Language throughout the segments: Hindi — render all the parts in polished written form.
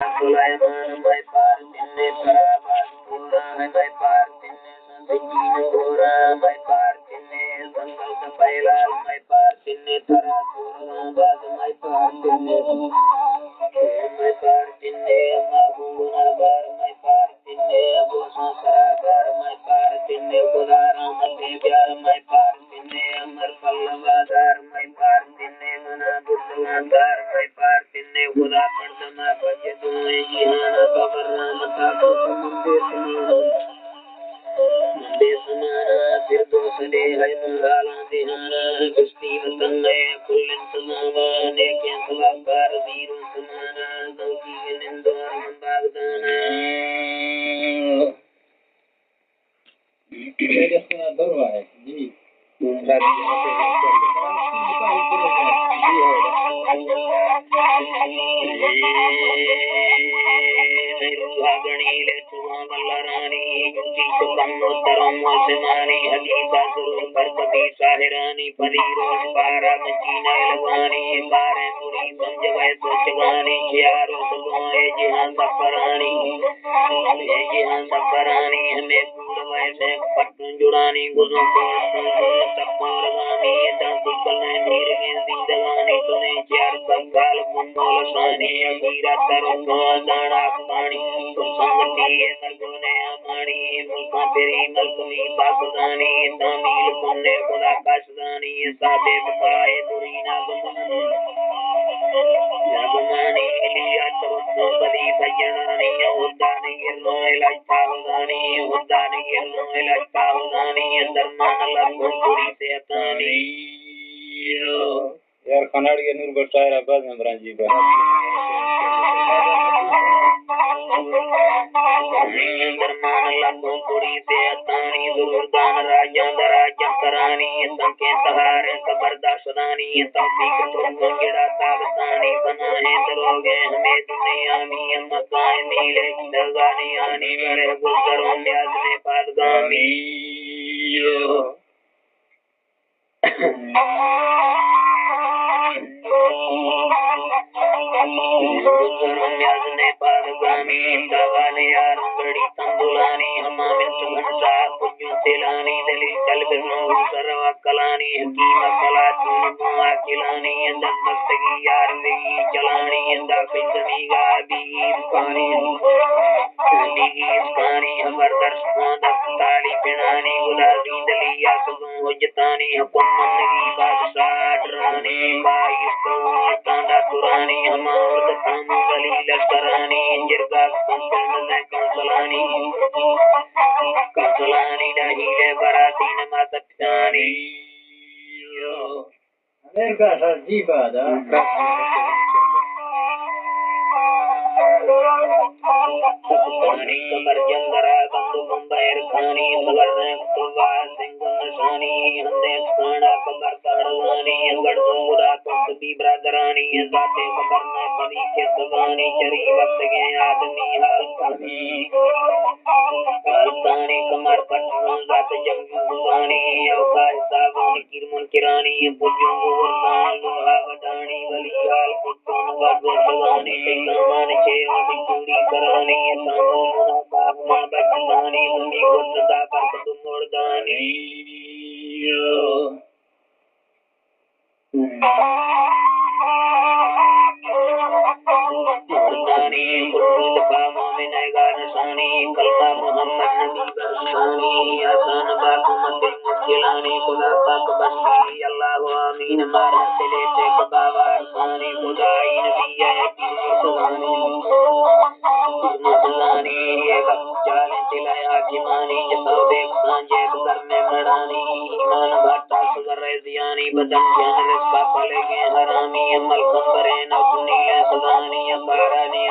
Sulaiman mai par tinne parabas pura mai par tinne sanjino gora mai par tinne sangal sapailal mai par tinne tara pura bas mai par tinne mai par tinne maguna bar mai par tinne bosa saragar mai par tinne godara mate pyar mai par tinne amar pallavadar mai par tinne mana budlandar mai par tinne goda pardama bajatu jihana babarna mata मंदे समाना फिर दोसरे है मंगाला दिहाना कुश्ती वतन्ने कुल्लन समावा नेके सलाकार वीर समाना दौकी निंदोर मंबागदाना ये सुना दरवा है जी गणीले सुहा मल्लारानी गुंजी सुकन्नोत्तरम वसमानी हदीसा सुरुल परपति साहिरानी परीरोष पारा मचीना लगानी बारे मुरी समझवाए सोचवानी चारों सुगोए जिहां सफरानी हमें पूरवाए से पट्टन जुड़ानी गुजों को सफरवानी दांतु कलने नीर में जिंदगानी सुने चार संगाल मुंबोलसानी अगीरा तरो दाना पानी संगति मलगुने अमानी मुल्का तेरी मलकुनी पासदानी तामील पुण्य खुदा काशदानी साबे बपाए दुरीना गमनानी लिया तरुण बदी सजनानी उदानी गिरनोय लच्छावदानी उदानी गिरनोय लच्छावदानी धर्मान लखुरी से तानी यार कन्नड़ के नूर बचाए आबाद में ब्रांची पर धर्मान लखुरी से तानी दुर्दान राजा करानी संकेत हारे खबरदाशदानी तौफीक तुम गिरा ताबसानी बनाए दरोगे हमें दुनिया में मकाए मिले दगानी आनी मेरे गुजरों न्याज में पादगामी ने पादगामी दगाने यार बड़ी तंबुलानी हमारे घंटा कुछ तिलानी दली कलबनो सरवा कलानी हकीम कला तुम किलानी दस्तगी यार मेरी चलानी दाफिजमी गाबी पानी पानी हमर दर्शकों दस्ताली पिनानी गुलाबी दली यासुगों हुजतानी हुक्म मनगी बादशाह डरानी बाईस तो तांडा तुरानी हमार दतामू गली लश्करानी जिरगा कंसलानी कंसलानी डहीले बराती नमाज पितानी अमेरिका सर जी बादा कमर जंगरा बंदू बंबैर खानी सवरने कुवा सिंगुन नशानी हंदे खाना कमर तड़वानी अंगड़ दूरा कुत्ती ब्रदरानी जाते कमर में पदी के सवानी चरी वक्त के आदमी हालतानी कमर पटना जात जंगू बुवानी अवकाश सावानी किरमुन किरानी बुजुर्ग वरदान लोहा वडानी वली हाल कुत्तों वडवानी सामान चेवड़ी पूरी करानी सामो मुनाफा मां बचदानी उम्मी गुत्ता पर तुम मोड़दानी मोड़दानी कुर्द पामा में नगा नशानी कलमा मोहम्मद नबी बरसानी आसान बात मत मुश्किलानी खुदा पाक बंदी अल्लाह आमीन मारा चले से बाबा खानी खुदाई नबी है कि सुहानी मुसलानी ये वक्त चाले दिलाया जिमानी जब देख सांझे घर में मड़ानी ईमान घाटा सुगर जियानी बदन जान रिस्का पलेगे हरामी अमल खबरे न दुनिया सदानी अबारानी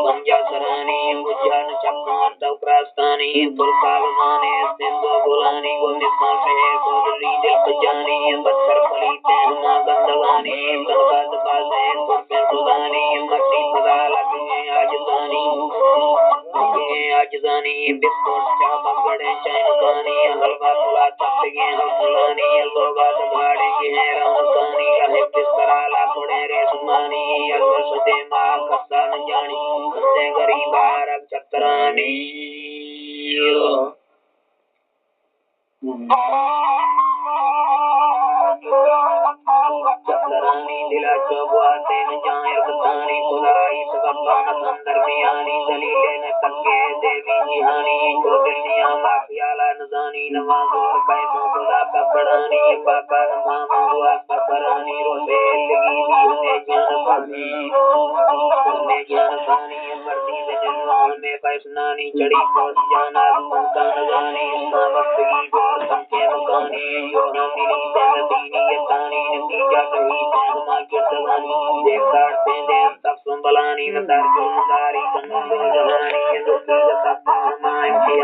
मंजा करानी बुझान चक्का दौरास्तानी तुलकाल माने सिंधु बुलानी वो निस्सा से कोदरी दिल जानी बत्तर पलीते हम गंदवानी बलबाद बाजे तुर्पे खुदानी मट्टी फदा लगे आजदानी बिस्कुट चा बगड़े चैनकानी हलवा तुला तपगे हलवानी लोगा दबाड़े के रामकानी रहे बिस्तरा ला पुड़े रे सुमानी सदे माल खस्ता न जानी अंधे गरीबार चक्रानी चक्रानी दिला चौबाते न जाए बतानी खुदाई सबबान अंदर मियानी दलीले न तंगे देवी जिहानी को दिलिया माफियाला नजानी नवाजोर पैसों खुदा पकड़ानी पापा न मामा हुआ पकड़ानी रोसे लगी भी हमें ज्ञान पानी मर्दी में में पैसनानी चढ़ी पहुंच जाना मुंका नगानी वक्त की जोर संके मकानी यो मिली दीनी यतानी नतीजा कही सहमा के सवानी देव काटते देव तक सुंबलानी न दर जुलदारी कन्नों जहानी दुखी तक हमारी